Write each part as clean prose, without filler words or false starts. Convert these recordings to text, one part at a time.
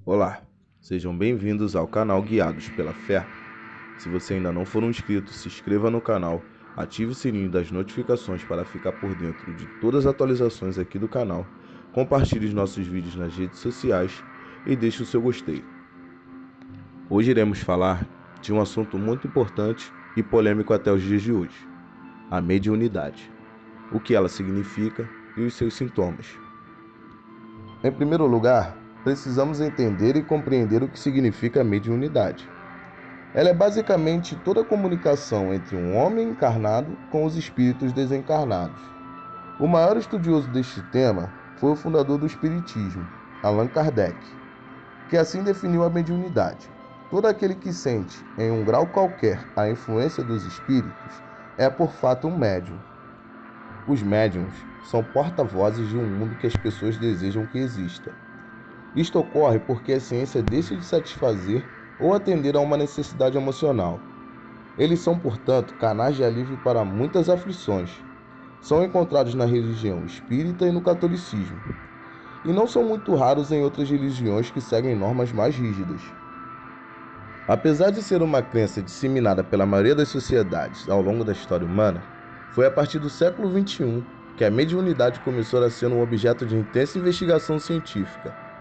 Olá, sejam bem-vindos ao canal Guiados pela Fé. Se você ainda não for um inscrito, se inscreva no canal, ative o sininho das notificações para ficar por dentro de todas as atualizações aqui do canal, compartilhe os nossos vídeos nas redes sociais e deixe o seu gostei. Hoje iremos falar de um assunto muito importante e polêmico até os dias de hoje: a mediunidade, o que ela significa e os seus sintomas. Em primeiro lugar, precisamos entender e compreender o que significa a mediunidade. Ela é basicamente toda a comunicação entre um homem encarnado com os espíritos desencarnados. O maior estudioso deste tema foi o fundador do Espiritismo, Allan Kardec, que assim definiu a mediunidade: todo aquele que sente, em um grau qualquer, a influência dos espíritos é por fato um médium. Os médiums são porta-vozes de um mundo que as pessoas desejam que exista. Isto ocorre porque a ciência deixa de satisfazer ou atender a uma necessidade emocional. Eles são, portanto, canais de alívio para muitas aflições. São encontrados na religião espírita e no catolicismo, e não são muito raros em outras religiões que seguem normas mais rígidas. Apesar de ser uma crença disseminada pela maioria das sociedades ao longo da história humana, foi a partir do século XXI que a mediunidade começou a ser um objeto de intensa investigação científica.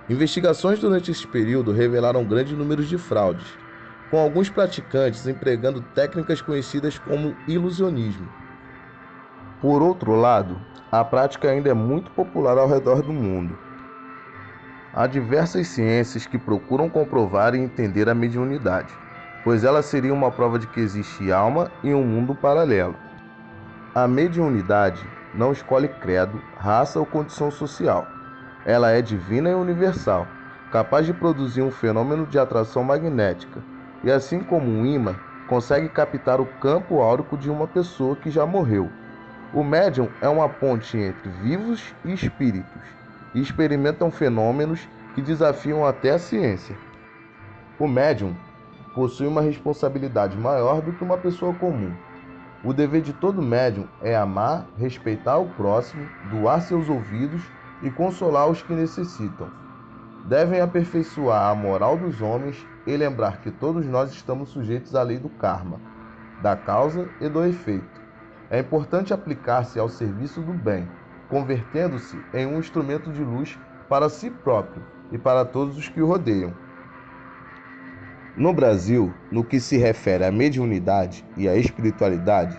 Investigações durante esse período revelaram grandes números de fraudes, com alguns praticantes empregando técnicas conhecidas como ilusionismo. Por outro lado, a prática ainda é muito popular ao redor do mundo. Há diversas ciências que procuram comprovar e entender a mediunidade, pois ela seria uma prova de que existe alma e um mundo paralelo. A mediunidade não escolhe credo, raça ou condição social. Ela é divina e universal, capaz de produzir um fenômeno de atração magnética, e assim como um ímã, consegue captar o campo áurico de uma pessoa que já morreu. O médium é uma ponte entre vivos e espíritos, e experimentam fenômenos que desafiam até a ciência. O médium possui uma responsabilidade maior do que uma pessoa comum. O dever de todo médium é amar, respeitar o próximo, doar seus ouvidos e consolar os que necessitam. Devem aperfeiçoar a moral dos homens e lembrar que todos nós estamos sujeitos à lei do karma, da causa e do efeito. É importante aplicar-se ao serviço do bem, convertendo-se em um instrumento de luz para si próprio e para todos os que o rodeiam. No Brasil, no que se refere à mediunidade e à espiritualidade,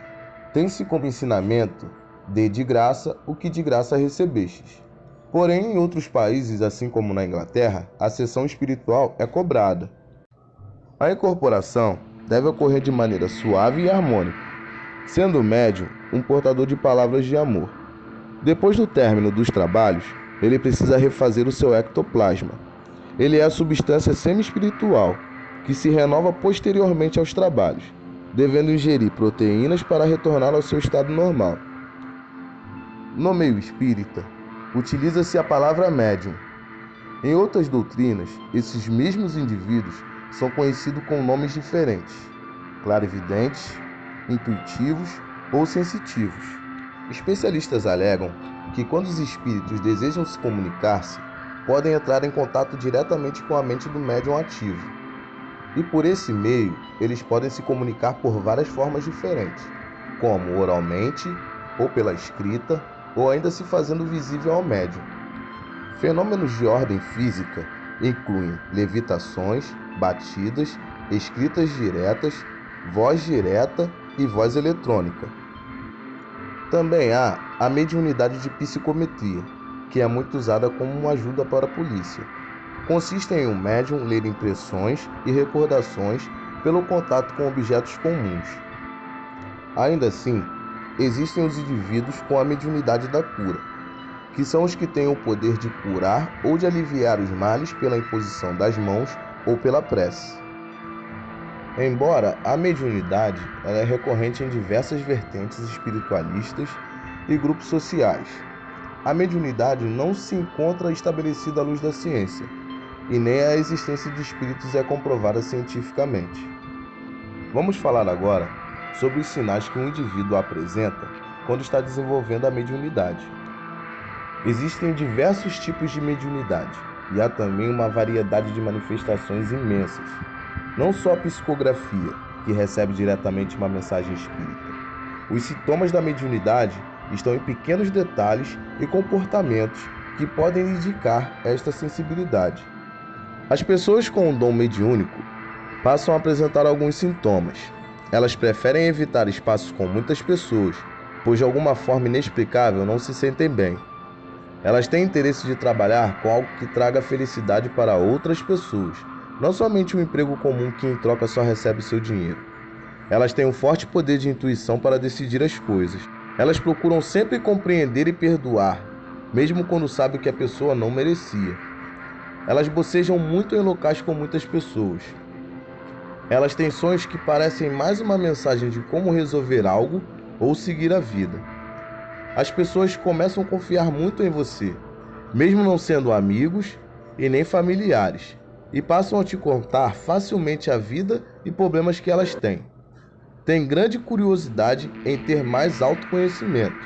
tem-se como ensinamento de graça o que de graça recebestes. Porém, em outros países, assim como na Inglaterra, a sessão espiritual é cobrada. A incorporação deve ocorrer de maneira suave e harmônica, sendo o médium um portador de palavras de amor. Depois do término dos trabalhos, ele precisa refazer o seu ectoplasma. Ele é a substância semi-espiritual, que se renova posteriormente aos trabalhos, devendo ingerir proteínas para retornar ao seu estado normal. No meio espírita, utiliza-se a palavra médium. Em outras doutrinas, esses mesmos indivíduos são conhecidos com nomes diferentes: clarividentes, intuitivos ou sensitivos. Especialistas alegam que quando os espíritos desejam se comunicar-se, podem entrar em contato diretamente com a mente do médium ativo. E por esse meio, eles podem se comunicar por várias formas diferentes, como oralmente, ou pela escrita, ou ainda se fazendo visível ao médium. Fenômenos de ordem física incluem levitações, batidas, escritas diretas, voz direta e voz eletrônica. Também há a mediunidade de psicometria, que é muito usada como uma ajuda para a polícia. Consiste em um médium ler impressões e recordações pelo contato com objetos comuns. Ainda assim, existem os indivíduos com a mediunidade da cura, que são os que têm o poder de curar ou de aliviar os males pela imposição das mãos ou pela prece. Embora a mediunidade ela é recorrente em diversas vertentes espiritualistas e grupos sociais, a mediunidade não se encontra estabelecida à luz da ciência, e nem a existência de espíritos é comprovada cientificamente. Vamos falar agora sobre os sinais que um indivíduo apresenta quando está desenvolvendo a mediunidade. Existem diversos tipos de mediunidade, e há também uma variedade de manifestações imensas. Não só a psicografia, que recebe diretamente uma mensagem espírita. Os sintomas da mediunidade estão em pequenos detalhes e comportamentos que podem indicar esta sensibilidade. As pessoas com o dom mediúnico passam a apresentar alguns sintomas. Elas preferem evitar espaços com muitas pessoas, pois de alguma forma inexplicável não se sentem bem. Elas têm interesse de trabalhar com algo que traga felicidade para outras pessoas, não somente um emprego comum que em troca só recebe seu dinheiro. Elas têm um forte poder de intuição para decidir as coisas. Elas procuram sempre compreender e perdoar, mesmo quando sabem que a pessoa não merecia. Elas bocejam muito em locais com muitas pessoas. Elas têm sonhos que parecem mais uma mensagem de como resolver algo ou seguir a vida. As pessoas começam a confiar muito em você, mesmo não sendo amigos e nem familiares, e passam a te contar facilmente a vida e problemas que elas têm. Têm grande curiosidade em ter mais autoconhecimento.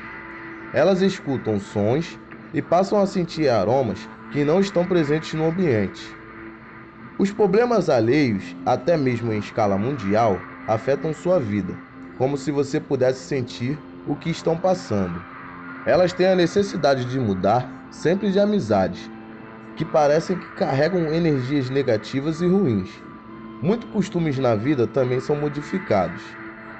Elas escutam sons e passam a sentir aromas que não estão presentes no ambiente. Os problemas alheios, até mesmo em escala mundial, afetam sua vida, como se você pudesse sentir o que estão passando. Elas têm a necessidade de mudar sempre de amizades, que parecem que carregam energias negativas e ruins. Muitos costumes na vida também são modificados.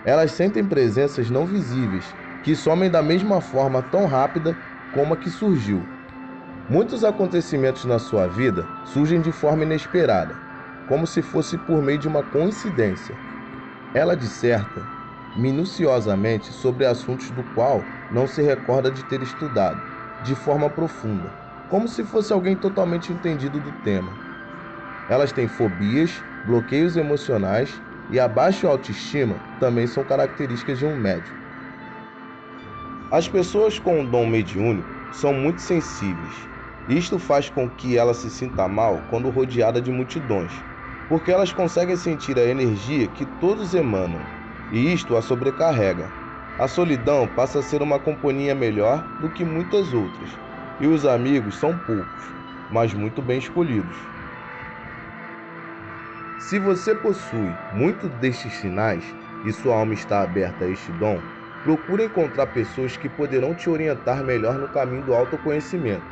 Elas sentem presenças não visíveis, que somem da mesma forma tão rápida como a que surgiu. Muitos acontecimentos na sua vida surgem de forma inesperada, como se fosse por meio de uma coincidência. Ela disserta minuciosamente sobre assuntos do qual não se recorda de ter estudado, de forma profunda, como se fosse alguém totalmente entendido do tema. Elas têm fobias, bloqueios emocionais e a baixa autoestima também são características de um médium. As pessoas com o dom mediúnico são muito sensíveis. Isto faz com que ela se sinta mal quando rodeada de multidões, porque elas conseguem sentir a energia que todos emanam, e isto a sobrecarrega. A solidão passa a ser uma companhia melhor do que muitas outras, e os amigos são poucos, mas muito bem escolhidos. Se você possui muitos destes sinais e sua alma está aberta a este dom, procure encontrar pessoas que poderão te orientar melhor no caminho do autoconhecimento,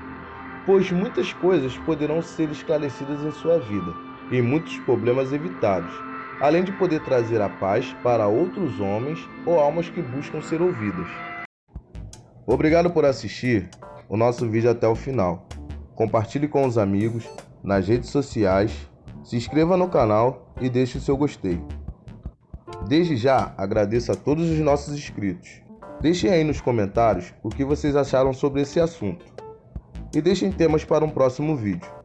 pois muitas coisas poderão ser esclarecidas em sua vida e muitos problemas evitados, além de poder trazer a paz para outros homens ou almas que buscam ser ouvidas. Obrigado por assistir o nosso vídeo até o final. Compartilhe com os amigos, nas redes sociais, se inscreva no canal e deixe o seu gostei. Desde já, agradeço a todos os nossos inscritos. Deixem aí nos comentários o que vocês acharam sobre esse assunto. E deixem temas para um próximo vídeo.